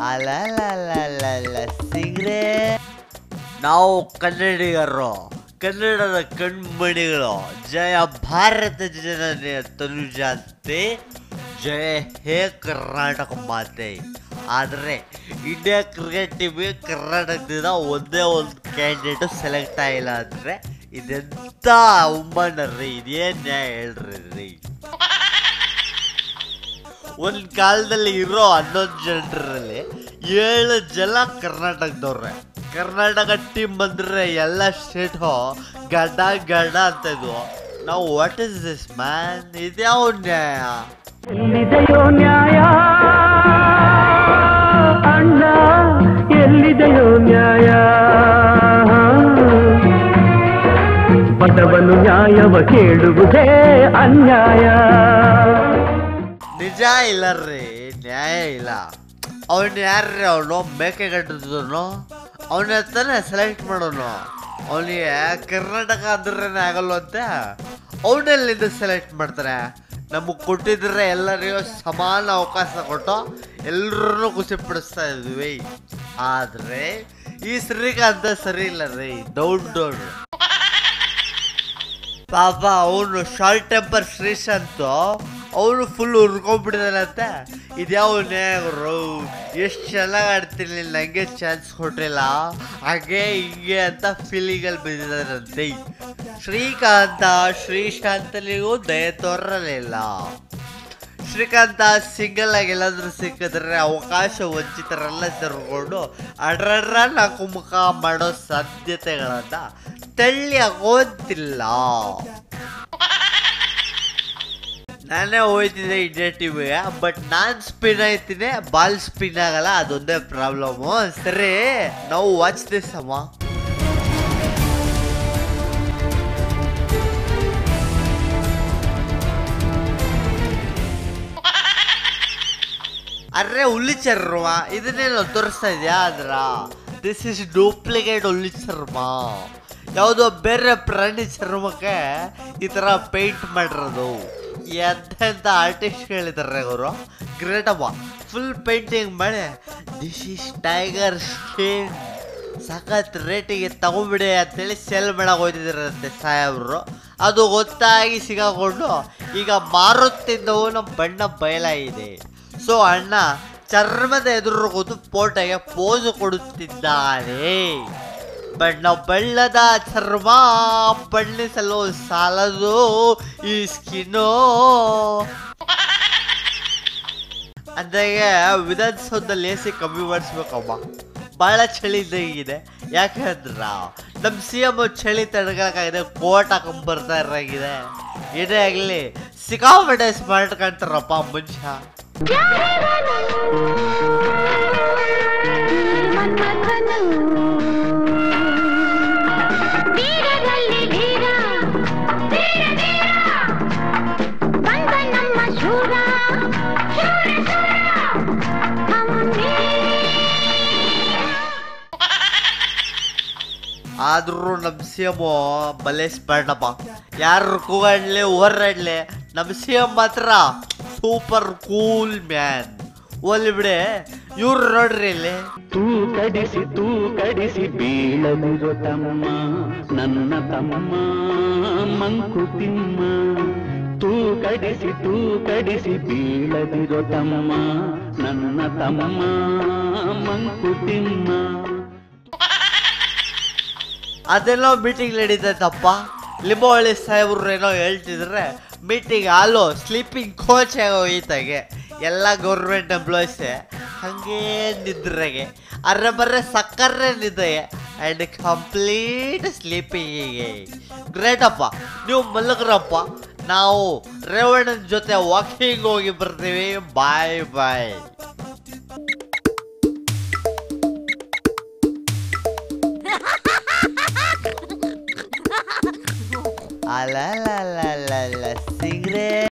ಅಲ್ಲ ಸಿಂಗ್ರೆ, ನಾವು ಕನ್ನಡಿಗರು, ಕನ್ನಡದ ಕಣ್ಮಣಿಗಳು. ಜಯ ಭಾರತ ಜನನೇ ತನುಜಾತೆ, ಜಯ ಹೇ ಕರ್ನಾಟಕ ಮಾತೆ. ಆದರೆ ಇಂಡಿಯಾ ಕ್ರಿಕೆಟ್ ಟೀಮ್ಗೆ ಕರ್ನಾಟಕದಿಂದ ಒಂದೇ ಒಂದು ಕ್ಯಾಂಡಿಡೇಟ್ ಸೆಲೆಕ್ಟ್ ಆಗಿಲ್ಲ ಅಂದರೆ ಇದೆಂತ ಅವಮಾನ ರೀ, ಇದೇನು ನ್ಯಾಯ ಹೇಳ್ರಿ. ಒಂದು ಕಾಲದಲ್ಲಿ ಇರೋ 11 ಜನರಲ್ಲಿ 7 ಜನ ಕರ್ನಾಟಕದವ್ರೆ. ಕರ್ನಾಟಕ ಟೀಮ್ ಬಂದರೆ ಎಲ್ಲ ಸ್ಟೇಟು ಗಡ್ಡ ಗಡ್ಡ ಅಂತ ಇದ್ವು. ನಾವು ವಾಟ್ ಇಸ್ ದಿಸ್ ಮ್ಯಾನ್? ಇದ್ಯಾವ ನ್ಯಾಯ? ಎಲ್ಲಿದೆಯೋ ನ್ಯಾಯ ಅಣ್ಣ, ಎಲ್ಲಿದೆಯೋ ನ್ಯಾಯ? ಬಡವನು ನ್ಯಾಯವ ಕೇಳುವುದೇ ಅನ್ಯಾಯ. ನಿಜ ಇಲ್ಲ ರೀ, ನ್ಯಾಯ ಇಲ್ಲ. ಅವನು ಯಾರ್ರಿ? ಅವನು ಮೇಕೆಗಟ್ಟದನು, ಅವನ ತಾನೇ ಸೆಲೆಕ್ಟ್ ಮಾಡೋನು. ಅವನಿಗೆ ಕರ್ನಾಟಕ ಅಂದ್ರೇನೆ ಆಗಲ್ವಂತೆ, ಅವನೆಲ್ಲಿಂದ ಸೆಲೆಕ್ಟ್ ಮಾಡ್ತಾರೆ? ನಮಗೆ ಕೊಟ್ಟಿದ್ರೆ ಎಲ್ಲರಿಗೂ ಸಮಾನ ಅವಕಾಶ ಕೊಟ್ಟು ಎಲ್ಲರನ್ನೂ ಖುಷಿ ಪಡಿಸ್ತಾ ಇದ್ವಿ. ಆದರೆ ಈ ಶ್ರೀಕಾಂತ ಸರಿ ಇಲ್ಲ ರೀ, ಡೌನ್. ಪಾಪ ಅವನು ಶಾರ್ಟ್ ಟೆಂಪರ್ ಶ್ರೀಶಾಂತ್, ಅವನು ಫುಲ್ ಹುರ್ಕೊಂಡ್ಬಿಟ್ಟಿದಾನಂತೆ. ಇದ್ಯಾವ ನ್ಯಾಯರು? ಎಷ್ಟು ಚೆನ್ನಾಗಿ ಆಡ್ತೀನಿ, ನನಗೆ ಚಾನ್ಸ್ ಕೊಟ್ಟಿಲ್ಲ, ಹಾಗೆ ಹಿಂಗೆ ಅಂತ ಫೀಲಿಂಗಲ್ಲಿ ಬಿದ್ದಿದ್ದಾರಂತೆ. ಶ್ರೀಶಾಂತನಿಗೂ ದಯೆ ತೋರಲಿಲ್ಲ. ಶ್ರೀಕಾಂತ ಸಿಂಗಲ್ ಆಗಿ ಎಲ್ಲಾದ್ರೂ ಸಿಕ್ಕಿದ್ರೆ ಅವಕಾಶ ವಂಚಿತರೆಲ್ಲ ಸೇರ್ಕೊಂಡು ಅಡ್ರಡ್ರ ನಾಲ್ಕು ಮುಖ ಮಾಡೋ ಸಾಧ್ಯತೆಗಳನ್ನ ತಳ್ಳಿ ಆಗೋದಿಲ್ಲ. ನಾನೇ ಹೋಯ್ತಿದ್ದೆ ಇಂಡಿಯಾ ಟೀಮಿಗೆ, ಬಟ್ ನಾನು ಸ್ಪಿನ್ ಆಯ್ತೀನಿ, ಬಾಲ್ ಸ್ಪಿನ್ ಆಗಲ್ಲ, ಅದೊಂದೇ ಪ್ರಾಬ್ಲಮ್ಮು. ಸರಿ, ನಾವು ವಾಚ್ ದಿಸ್ ಅಮ್ಮ. ಅರ್ರೆ ಹುಲಿ ಚರ್ಮ, ಇದನ್ನೇನು ತೋರಿಸ್ತಾ ಇದೆಯಾ? ಅದ್ರ ದಿಸ್ ಇಸ್ ಡೂಪ್ಲಿಕೇಟ್ ಹುಲಿ ಚರ್ಮ. ಯಾವುದೋ ಬೇರೆ ಪ್ರಾಣಿ ಚರ್ಮಕ್ಕೆ ಈ ಥರ ಪೇಂಟ್ ಮಾಡಿರೋದು. ಎಂತೆಂಥ ಆರ್ಟಿಸ್ಟ್ಗಳಿದ್ದಾರೆ ಅವರು, ಗ್ರೇಟ್ ಅಪ್ಪ. ಫುಲ್ ಪೇಂಟಿಂಗ್ ಮಾಡಿ ದಿಸ್ ಈಸ್ ಟೈಗರ್ ಸ್ಕಿನ್, ಸಖತ್ ರೇಟಿಗೆ ತಗೊಂಬಿಡಿ ಅಂತೇಳಿ ಸೆಲ್ ಮಾಡಕ್ಕೆ ಹೋಗ್ತಿದ್ದಾರಂತೆ ಸಾಹೇಬ್ರು. ಅದು ಗೊತ್ತಾಗಿ ಸಿಗಾಕೊಂಡು ಈಗ ಮಾರುತ್ತಿದ್ದವು ನಮ್ಮ ಬಣ್ಣ ಬಯಲಾಗಿದೆ. ಸೊ ಅಣ್ಣ ಚರ್ಮದ ಎದುರು ಕೂತು ಫೋಟೋಗೆ ಪೋಸು ಕೊಡುತ್ತಿದ್ದಾನೆ. ಬಣ್ಣ ಬಳ್ಳದ ಚರ್ಮ ಬಣ್ಣಿಸಲು ಸಾಲದು ಈ ಸ್ಕಿನ್ನು. ಅಂದಾಗೆ ವಿಧಾನಸೌಧದಲ್ಲಿ AC ಕಮ್ಮಿ ಮಾಡಿಸ್ಬೇಕಮ್ಮ, ಭಾಳ ಚಳಿ ಇದ್ದಂಗಿದೆ. ಯಾಕಂದ್ರ ನಮ್ಮ CM ಚಳಿ ತಡ್ಕೊಳಕ್ಕಾಗಿದೆ, ಕೋಟ್ ಹಾಕೊಂಡ್ಬರ್ತಾ ಇರಾಗಿದೆ. ಏನೇ ಆಗಲಿ ಸಿಕ್ಕಾಪಟ್ಟೆ ಸ್ಮಾರ್ಟ್ ಕಾಣ್ತಾರಪ್ಪ ಮನುಷ್ಯ. ಆದ್ರೂ ನಮ್ಮ CM ಬಲೆ ಸ್ಮಾರ್ಟಪ್ಪ. ಯಾರು ಕೂಗಾಡ್ಲಿ ಓರ್ರಾಡ್ಲಿ, ನಮ್ಮ CM ಮಾತ್ರ ಸೂಪರ್ ಕೂಲ್ ಮ್ಯಾನ್. ಓಲಿ ಬಿಡೆ, ಇವ್ರು ನೋಡ್ರಿ ಇಲ್ಲಿ. ತೂ ಕಡಿಸಿ ಬೀಳದಿರೋ ತಮ್ಮ, ನನ್ನ ತಮ್ಮ ಮಂಕುತಿಮ್ಮ. ತೂ ಕಡಿಸಿ ಬೀಳದಿರೋ ತಮ್ಮ, ನನ್ನ ತಮ್ಮ ಮಂಕುತಿಮ್ಮ. ಅದೆಲ್ಲೋ ಮೀಟಿಂಗ್ ನಡೀತೈತಪ್ಪ. ಲಿಂಬವಳ್ಳಿ ಸಾಹೇಬ್ರು ಏನೋ ಹೇಳ್ತಿದ್ರೆ ಮೀಟಿಂಗ್ ಹಾಲು ಸ್ಲೀಪಿಂಗ್ ಕೋಚ್ ಹೋಯ್ತಾಗೆ. ಎಲ್ಲ ಗೌರ್ಮೆಂಟ್ ಎಂಪ್ಲಾಯೀಸೇ ಹಾಗೇ ನಿದ್ರೆಗೆ, ಅರ್ರೆ ಬರ್ರೆ ಸಕ್ಕರೆ ನಿದ್ದೆ ಆ್ಯಂಡ್ ಕಂಪ್ಲೀಟ್ ಸ್ಲೀಪಿಂಗಿಗೆ. ಗ್ರೇಟಪ್ಪ, ನೀವು ಮಲಗ್ರಪ್ಪ, ನಾವು ರೇವಣ್ಣನ ಜೊತೆ ವಾಕಿಂಗ್ ಹೋಗಿ ಬರ್ತೀವಿ. ಬಾಯ್ ಬಾಯ್. ಅಲ್ಲ ಸಿಂಗ್ರೆ.